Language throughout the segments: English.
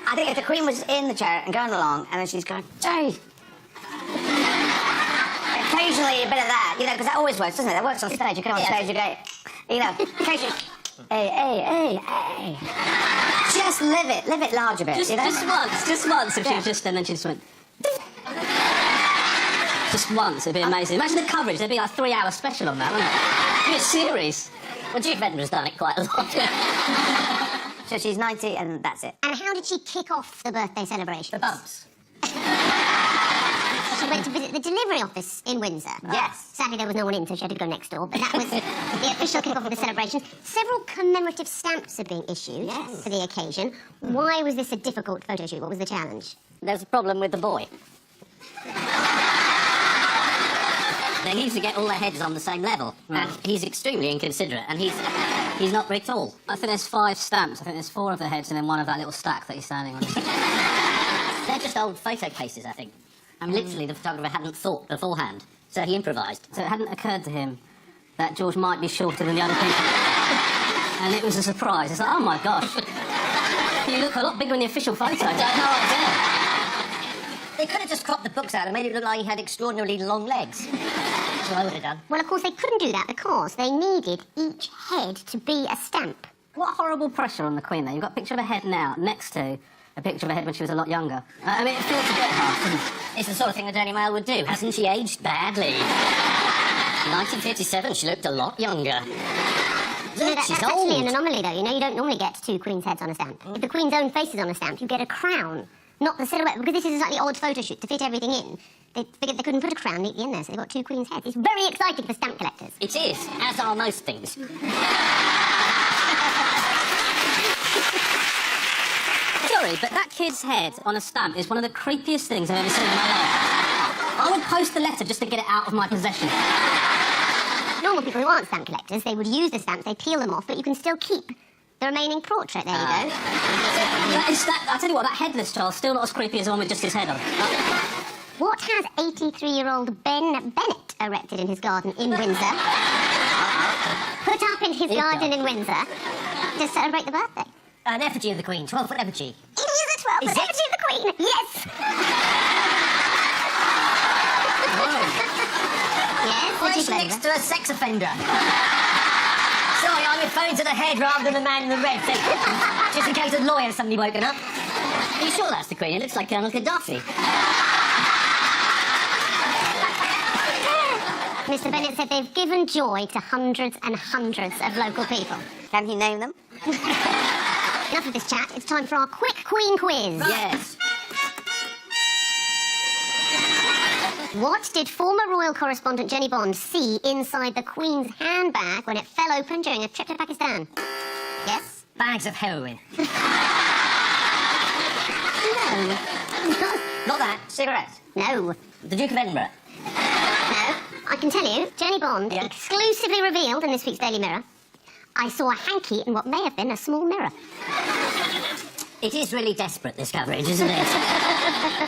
I think if the Queen was in the chair and going along, and then she's going, Jerry. Occasionally a bit of that, because that always works, doesn't it? That works on stage. You come on stage, you go, occasionally, hey. Just live it large a bit. Just once, if she was just, and then she just went. Just once, it'd be amazing. Imagine the coverage, there'd be like a 3-hour special on that, wouldn't it? It'd be a series. Well, Duke of Edinburgh's done it quite a lot. So she's 90 and that's it. And how did she kick off the birthday celebration? The bumps. She went to visit the delivery office in Windsor. Yes. Sadly, there was no one in, so she had to go next door. But that was the official kick-off of the celebration. Several commemorative stamps are being issued for the occasion. Why was this a difficult photo shoot? What was the challenge? There's a problem with the boy. They need to get all their heads on the same level. And he's extremely inconsiderate, and he's not very tall. I think there's 5 stamps. I think there's 4 of the heads and then 1 of that little stack that he's standing on. They're just old photo cases, I think. And literally, the photographer hadn't thought beforehand, so he improvised. So it hadn't occurred to him that George might be shorter than the other people. And it was a surprise. It's like, oh my gosh. You look a lot bigger in the official photo. I don't know what to do. They could have just cropped the books out and made it look like he had extraordinarily long legs. That's what I would have done. Well, of course, they couldn't do that because they needed each head to be a stamp. What horrible pressure on the Queen, though. You've got a picture of her head now next to a picture of her head when she was a lot younger. I mean, it feels a bit hard, doesn't it? It's the sort of thing the Daily Mail would do. Hasn't she aged badly? In 1957, she looked a lot younger. That's She's actually old. an anomaly, though. You don't normally get 2 Queen's heads on a stamp. If the Queen's own face is on a stamp, you get a crown, not the silhouette. Because this is a slightly odd photo shoot to fit everything in. They figured they couldn't put a crown neatly in there, so they got 2 Queen's heads. It's very exciting for stamp collectors. It is, as are most things. Sorry, but that kid's head on a stamp is one of the creepiest things I've ever seen in my life. I would post the letter just to get it out of my possession. Normal people who aren't stamp collectors, they would use the stamps, they peel them off, but you can still keep the remaining portrait. There you go. I tell you what, that headless child's still not as creepy as the one with just his head on. What has 83-year-old Ben Bennett erected in his garden in Windsor? Put up in his garden in Windsor to celebrate the birthday. An effigy of the Queen, 12-foot effigy. It is a 12-foot effigy of the Queen. Yes. Yes. Why is she next to a sex offender? Sorry, I'm referring to the head rather than the man in the red thing. Just in case a lawyer suddenly woken up. Are you sure that's the Queen? It looks like Colonel Gaddafi. Mr. Bennett said they've given joy to hundreds and hundreds of local people. Can he name them? Enough of this chat. It's time for our quick Queen quiz. Yes. What did former royal correspondent Jenny Bond see inside the Queen's handbag when it fell open during a trip to Pakistan? Yes? Bags of heroin. No. Not that. Cigarettes. No. The Duke of Edinburgh. No. I can tell you, Jenny Bond exclusively revealed in this week's Daily Mirror, I saw a hanky in what may have been a small mirror. It is really desperate, this coverage, isn't it?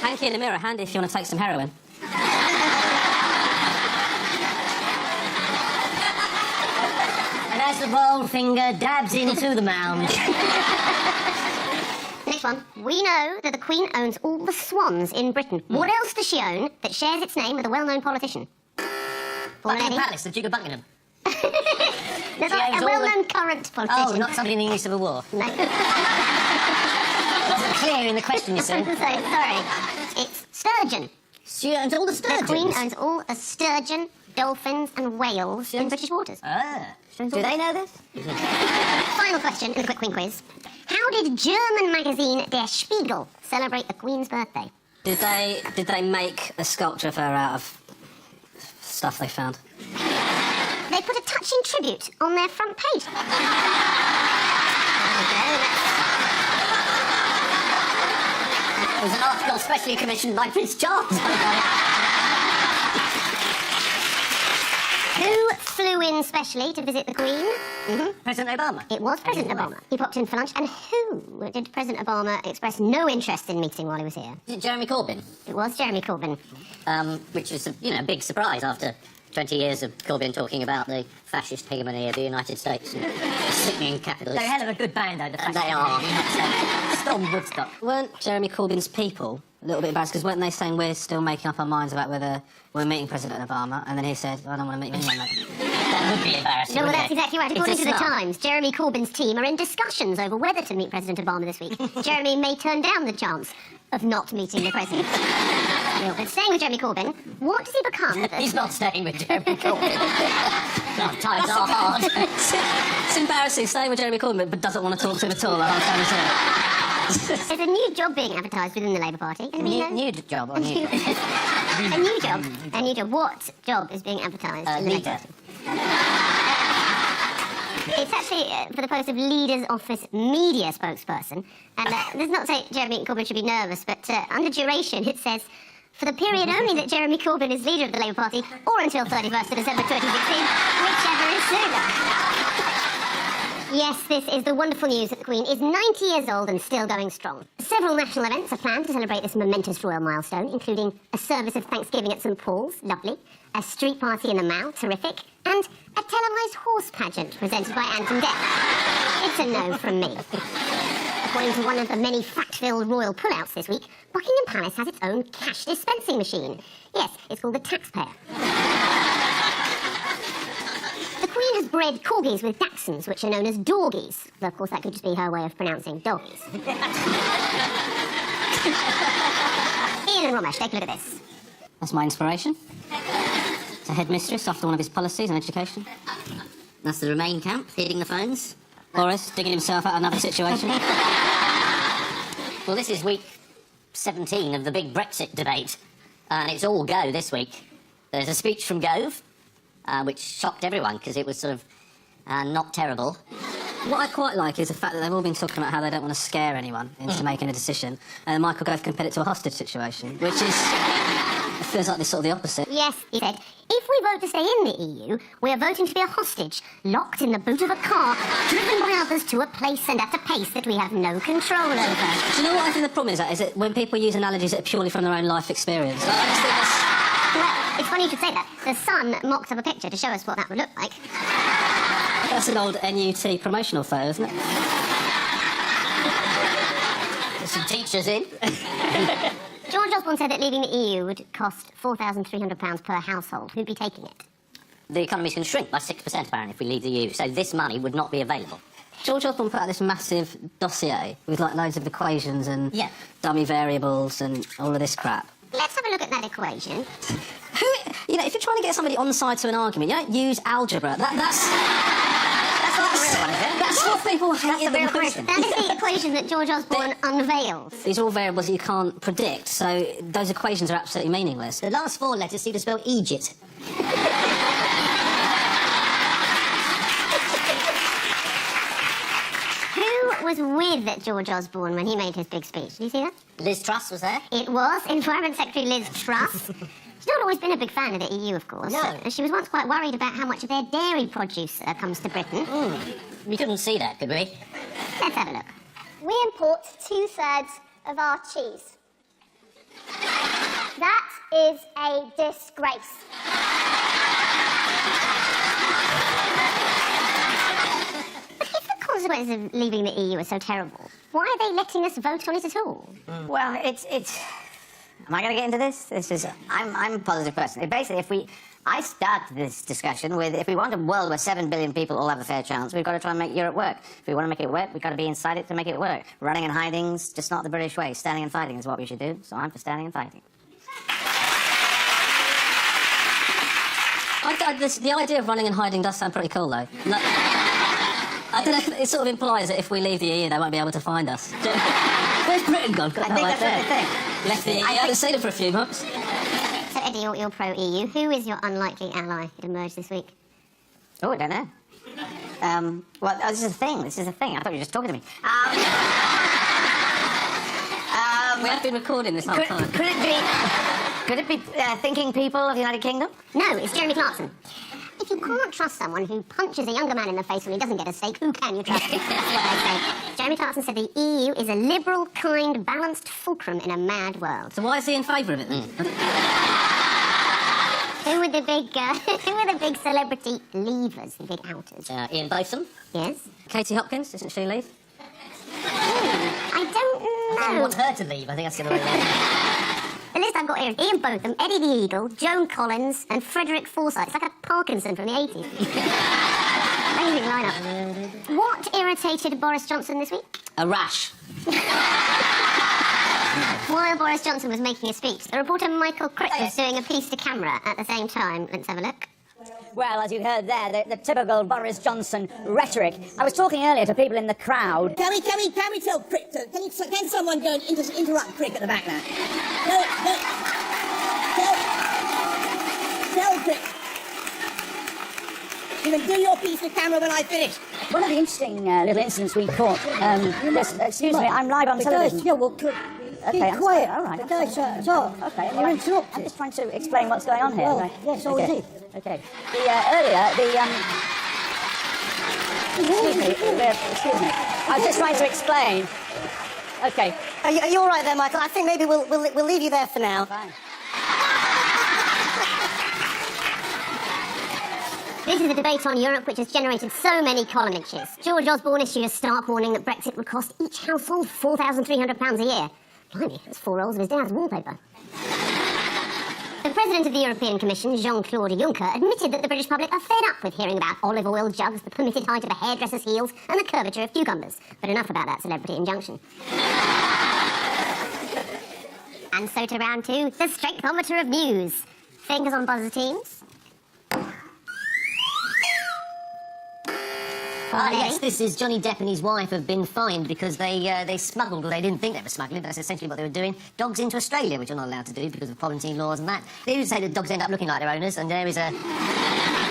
Hanky in the mirror, handy if you want to take some heroin. And as the bold finger dabs into the mound. Next one. We know that the Queen owns all the swans in Britain. What else does she own that shares its name with a well-known politician? Buckingham Palace, the Duke of Buckingham. There's She a owns all well-known current politician. Oh, not somebody in the English Civil War. No. Wasn't clear in the question, you see. Sorry. It's sturgeon. She owns all the sturgeons. The Queen owns all the sturgeon, dolphins and whales in British waters. Ah. Do they know this? Final question in the quick Queen quiz. How did German magazine Der Spiegel celebrate the Queen's birthday? Did they make a sculpture of her out of stuff they found? They put a touching tribute on their front page. It was an article specially commissioned by Prince Charles. Who flew in specially to visit the Queen? President Obama. It was President Obama. He popped in for lunch. And who did President Obama express no interest in meeting while he was here? Is it Jeremy Corbyn? It was Jeremy Corbyn. Which is a big surprise after 20 years of Corbyn talking about the fascist hegemony of the United States and sickening capitalists. They're a hell of a good band, though, the They are. Storm Woodstock. Weren't Jeremy Corbyn's people a little bit embarrassed, because weren't they saying we're still making up our minds about whether we're meeting President Obama, and then he said, I don't want to meet you anyway, mate. That would be embarrassing. No, well, wouldn't that's it? exactly right. It's According a to the snub. Times, Jeremy Corbyn's team are in discussions over whether to meet President Obama this week. Jeremy may turn down the chance of not meeting the president. No, but staying with Jeremy Corbyn, what does he become? He's not staying with Jeremy Corbyn. God, times are hard. It's embarrassing staying with Jeremy Corbyn, but doesn't want to talk to him at all. There's a new job being advertised within the Labour Party. New job or new? A new job. A new job. What job is being advertised? in the Labour Leader. Party? It's actually for the post of Leader's Office media spokesperson. And this does not say Jeremy Corbyn should be nervous, but under duration it says, for the period only that Jeremy Corbyn is leader of the Labour Party, or until 31st of December 2016, whichever is sooner. Yes, this is the wonderful news that the Queen is 90 years old and still going strong. Several national events are planned to celebrate this momentous royal milestone, including a service of Thanksgiving at St Paul's, lovely, a street party in the Mall, terrific, and a televised horse pageant presented by Anton Deck. It's a no from me. According to one of the many fact-filled royal pullouts this week, Buckingham Palace has its own cash dispensing machine. Yes, it's called the Taxpayer. The Queen has bred corgis with dachshunds, which are known as dorgies. Though, of course, that could just be her way of pronouncing doggies. Ian and Ramesh, take a look at this. That's my inspiration. It's a headmistress after one of his policies on education. That's the Remain camp, hitting the phones. Boris digging himself out of another situation. Well, this is week 17 of the big Brexit debate, and it's all Go this week. There's a speech from Gove, which shocked everyone because it was sort of not terrible. What I quite like is the fact that they've all been talking about how they don't want to scare anyone into making a decision, and Michael Gove compared it to a hostage situation, which is... it feels like this sort of the opposite. Yes, he said, if we vote to stay in the EU, we are voting to be a hostage, locked in the boot of a car, driven by others to a place and at a pace that we have no control over. Do you know what I think the problem is? Is that when people use analogies that are purely from their own life experience. Like, I just think that's... Well, it's funny you should say that. The Sun mocked up a picture to show us what that would look like. That's an old NUT promotional photo, isn't it? There's some teachers in. George Osborne said that leaving the EU would cost £4,300 per household. Who'd be taking it? The economy's going to shrink by 6% apparently if we leave the EU, so this money would not be available. George Osborne put out this massive dossier with like loads of equations and Yeah. dummy variables and all of this crap. Let's have a look at that equation. You know, if you're trying to get somebody on side to an argument, you don't use algebra. That's not the real one, is it? That's what people hate. the real most. question. That is the equation that George Osborne unveils. These are all variables that you can't predict, so those equations are absolutely meaningless. The last four letters seem to spell Egypt. Who was with George Osborne when he made his big speech? Did you see that? Liz Truss was there. It was Environment Secretary Liz Truss. She's not always been a big fan of the EU, of course. No. And she was once quite worried about how much of their dairy produce comes to Britain. We couldn't see that, could we? Let's have a look. We import 2/3 of our cheese. That is a disgrace. If the consequences of leaving the EU are so terrible, why are they letting us vote on it at all? Well, it's. Am I going to get into this? I'm a positive person. Basically, I start this discussion with, if we want a world where 7 billion people all have a fair chance, we've got to try and make Europe work. If we want to make it work, we've got to be inside it to make it work. Running and hiding's just not the British way. Standing and fighting is what we should do. So I'm for standing and fighting. The idea of running and hiding does sound pretty cool, though. Like, I don't know, it sort of implies that if we leave the EU, they won't be able to find us. Where's Britain gone? I think that's what they think. Left the EU. I haven't seen them for a few months. So, Eddie, you're pro-EU. Who is your unlikely ally that emerged this week? Oh, I don't know. Well, this is a thing. I thought you were just talking to me. We have been recording this whole time. Could it be thinking people of the United Kingdom? No, it's Jeremy Clarkson. If you can't trust someone who punches a younger man in the face when he doesn't get a steak, who can you trust? That's what I say. Jeremy Clarkson said the EU is a liberal, kind, balanced fulcrum in a mad world. So why is he in favour of it, then? Who were the big celebrity leavers, the big outers? Ian Botham. Yes. Katie Hopkins, isn't she leave? I don't I know. want her to leave. I think that's going to The list I've got here is Ian Botham, Eddie the Eagle, Joan Collins, and Frederick Forsyth. It's like a Parkinson from the 80s. Amazing lineup. What irritated Boris Johnson this week? A rash. While Boris Johnson was making a speech, the reporter Michael Crick was doing a piece to camera at the same time. Let's have a look. Well, as you heard there, the typical Boris Johnson rhetoric. I was talking earlier to people in the crowd. Can we tell Crick to... Can someone go and interrupt Crick at the back there? Tell Crick. You can do your piece to camera when I finish. One of the interesting little incidents we caught. Excuse me, I'm live on television. Yeah, well, Okay, I'm quiet. sorry, all right. Okay, so Okay, you're interrupted. I'm just trying to explain what's going on here. Well, right? yes, so okay. is he. Okay. Excuse me. I was just trying to explain. Okay. Are you all right there, Michael? I think maybe we'll leave you there for now. Fine. This is a debate on Europe which has generated so many column inches. George Osborne issued a stark warning that Brexit would cost each household £4,300 a year. Blimey, that's 4 rolls of his dad's wallpaper. The President of the European Commission, Jean-Claude Juncker, admitted that the British public are fed up with hearing about olive oil jugs, the permitted height of a hairdresser's heels, and the curvature of cucumbers. But enough about that celebrity injunction. And so to round 2, the strengthometer of news. Fingers on buzzer teams. Yes, this is Johnny Depp and his wife have been fined because they smuggled, or they didn't think they were smuggling, but that's essentially what they were doing, dogs into Australia, which you're not allowed to do because of quarantine laws and that. They do say that dogs end up looking like their owners, and there is a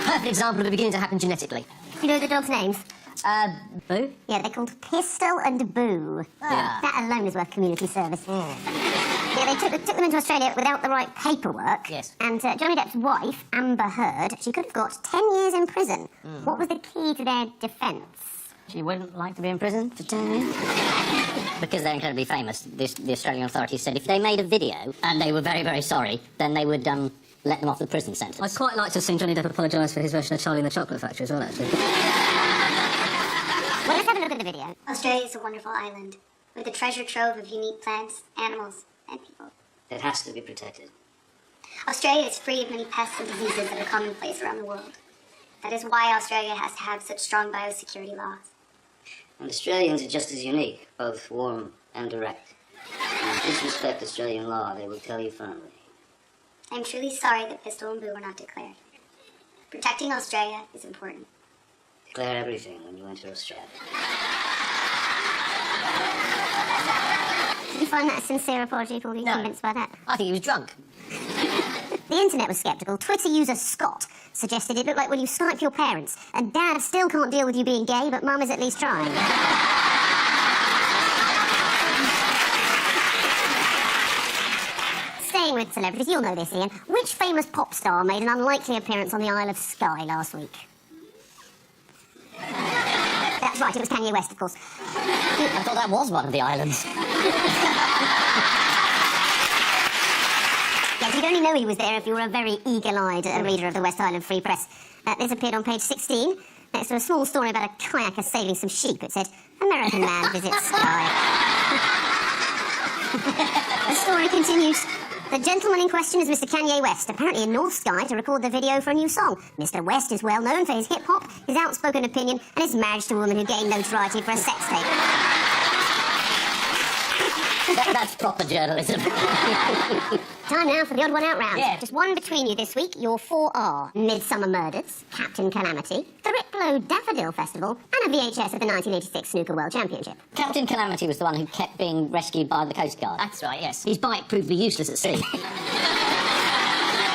perfect example of it beginning to happen genetically. Do you know the dogs' names? Boo? Yeah, they're called Pistol and Boo. Yeah. That alone is worth community service. Yeah, they took them into Australia without the right paperwork. Yes. And Johnny Depp's wife, Amber Heard, she could have got 10 years in prison. What was the key to their defence? She wouldn't like to be in prison for 10 years. Because they're incredibly famous, the Australian authorities said if they made a video and they were very, very sorry, then they would let them off the prison sentence. I'd quite like to have seen Johnny Depp apologise for his version of Charlie and the Chocolate Factory as well, actually. Well, let's have a look at the video. Australia is a wonderful island with a treasure trove of unique plants, animals, and people. It has to be protected. Australia is free of many pests and diseases that are commonplace around the world. That is why Australia has to have such strong biosecurity laws. And Australians are just as unique, both warm and direct. If you disrespect Australian law, they will tell you firmly. I am truly sorry that Pistol and Boo were not declared. Protecting Australia is important. Declare everything when you enter Australia. Did you find that a sincere apology, Paul? Were you convinced by that? I think he was drunk. The internet was sceptical. Twitter user Scott suggested it looked like when you Skype your parents, and Dad still can't deal with you being gay, but Mum is at least trying. Staying with celebrities, you'll know this, Ian. Which famous pop star made an unlikely appearance on the Isle of Skye last week? That's right, it was Kanye West, of course. I thought that was one of the islands. Yes, you'd only know he was there if you were a very eagle-eyed reader of the West Island Free Press. This appeared on page 16, next to a small story about a kayaker sailing some sheep. It said, American man visits Skye. The story continues. The gentleman in question is Mr. Kanye West, apparently in North Skye to record the video for a new song. Mr. West is well known for his hip-hop, his outspoken opinion, and his marriage to a woman who gained notoriety for a sex tape. That's proper journalism. Time now for the odd one out round. Yeah. Just one between you this week. Your 4 are Midsummer Murders, Captain Calamity, the Riplow Daffodil Festival, and a VHS of the 1986 Snooker World Championship. Captain Calamity was the one who kept being rescued by the Coast Guard. That's right, yes. His bike proved to be useless at sea.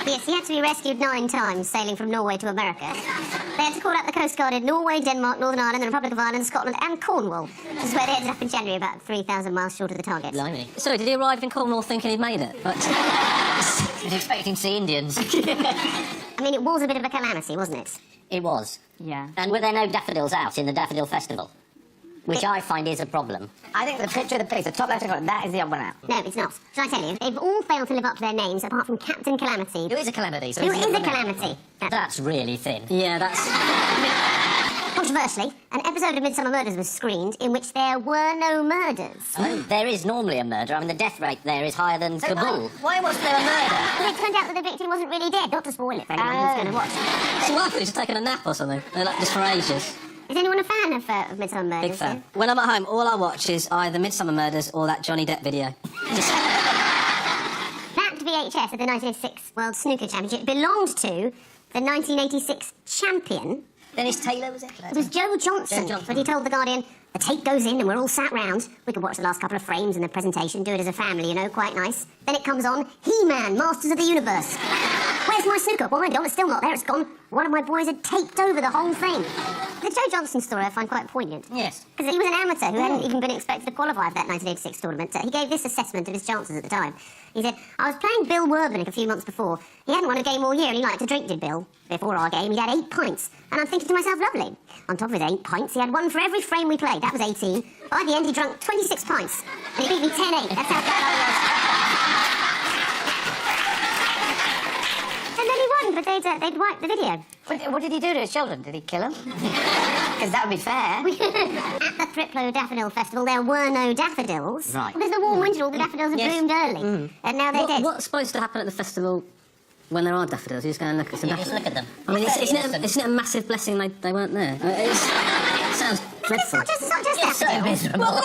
Yes, he had to be rescued 9 times sailing from Norway to America. They had to call out the Coast Guard in Norway, Denmark, Northern Ireland, the Republic of Ireland, Scotland, and Cornwall, which is where they ended up in January, about 3,000 miles short of the target. Blimey. Sorry, did he arrive in Cornwall thinking he'd made it? But I was expecting to see Indians. I mean, it was a bit of a calamity, wasn't it? It was. Yeah. And were there no daffodils out in the Daffodil Festival? Which I find is a problem. I think the picture of the pigs, the top left corner, that is the odd one out. No, it's not. Shall I tell you? They've all failed to live up to their names, apart from Captain Calamity. Who is a calamity? So Who he's is a not- calamity? That's really thin. Yeah, that's... Controversially, an episode of Midsummer Murders was screened in which there were no murders. Oh, there is normally a murder. I mean, the death rate there is higher than Kabul. Why wasn't there a murder? But it turned out that the victim wasn't really dead. Not to spoil it for anyone who's going to watch. So what happened? He's just taking a nap or something? Like, just for ages. Is anyone a fan of Midsummer Murders? Big fan. When I'm at home, all I watch is either Midsummer Murders or that Johnny Depp video. Just... That VHS of the 1986 World Snooker Championship belonged to the 1986 champion. Dennis Taylor, was it? It was Joe Johnson. But he told The Guardian, the tape goes in and we're all sat round. We could watch the last couple of frames in the presentation, do it as a family, you know, quite nice. Then it comes on, He-Man, Masters of the Universe. Where's my snooker? Well, it's still not there, it's gone. One of my boys had taped over the whole thing. The Joe Johnson story I find quite poignant. Yes. Because he was an amateur who hadn't even been expected to qualify for that 1986 tournament. He gave this assessment of his chances at the time. He said, I was playing Bill Werbenick a few months before. He hadn't won a game all year and he liked to drink, did Bill? Before our game, he'd had 8 pints. And I'm thinking to myself, lovely. On top of his 8 pints, he had one for every frame we played. That was 18. By the end, he drank 26 pints. And he beat me 10-8. That's how bad I was. And then he won, but they'd wiped the video. What did he do to his children? Did he kill them? Because that would be fair. At the Thriplow Daffodil Festival, there were no daffodils. Right. Because the warm winter, all the daffodils have bloomed early. And now they're dead. What's supposed to happen at the festival when there are daffodils? You just go and look at some Just daffodils. look at them. I mean, isn't innocent. it a massive blessing they weren't there? It sounds dreadful. It's not just Yes, so daffodils. miserable. What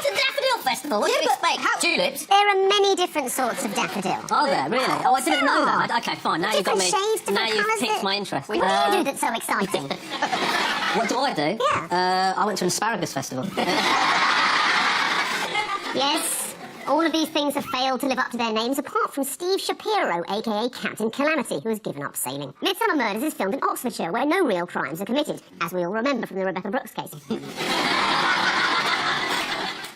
a daffodil festival. What do you expect? Tulips? There are many different sorts of daffodil. Are there, really? Oh, I didn't know that. Okay, fine. Now you've got Different me. shades, different Now you've colours. piqued my interest. What do you do that's so exciting? What do I do? Yeah. I went to an asparagus festival. Yes, all of these things have failed to live up to their names, apart from Steve Shapiro, a.k.a. Captain Calamity, who has given up sailing. Midsummer Murders is filmed in Oxfordshire, where no real crimes are committed, as we all remember from the Rebecca Brooks case.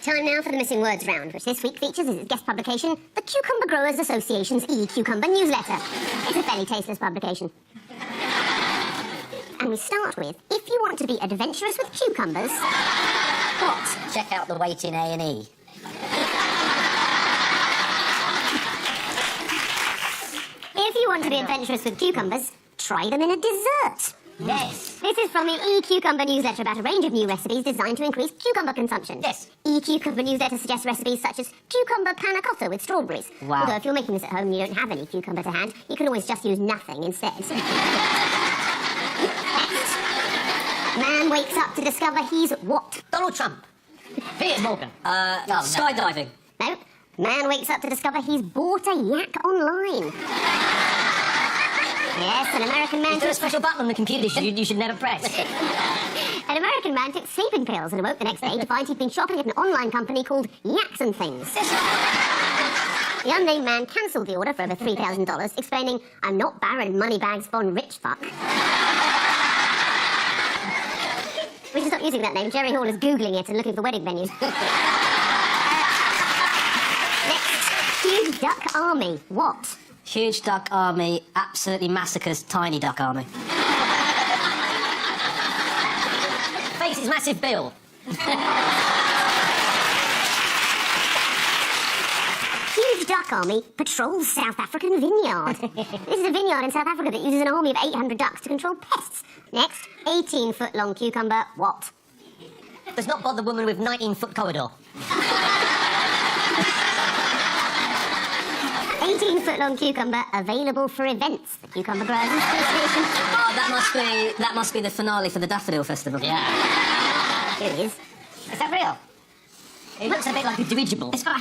Time now for the Missing Words round, which this week features as its guest publication, the Cucumber Growers Association's e-Cucumber newsletter. It's a fairly tasteless publication. And we start with, if you want to be adventurous with cucumbers, what? Check out the weight in A&E. If you want to be adventurous with cucumbers, try them in a dessert. Yes. This is from the e-Cucumber newsletter about a range of new recipes designed to increase cucumber consumption. Yes. E-Cucumber newsletter suggests recipes such as cucumber panna cotta with strawberries. Wow. Although if you're making this at home and you don't have any cucumber to hand, you can always just use nothing instead. Next. Man wakes up to discover he's what? Donald Trump. Piers Morgan. Skydiving. No. Man wakes up to discover he's bought a yak online. Yes, an American man Is there a took... special button on the computer you should never press? An American man took sleeping pills and awoke the next day to find he'd been shopping at an online company called Yaks and Things. The unnamed man cancelled the order for over $3,000, explaining, I'm not Baron Moneybags von Richfuck. We should stop using that name. Jerry Hall is Googling it and looking for wedding venues. Next, Huge Duck Army. What? Huge duck army absolutely massacres tiny duck army. Faces massive bill. Huge Duck Army patrols South African vineyard. This is a vineyard in South Africa that uses an army of 800 ducks to control pests. Next, 18-foot-long cucumber. What? Does not bother woman with 19-foot corridor. 18-foot-long cucumber available for events. The Cucumber Growers Association. Oh, that must be the finale for the Daffodil Festival. Yeah. It is. Is that real? It looks a bit like a dirigible. It's got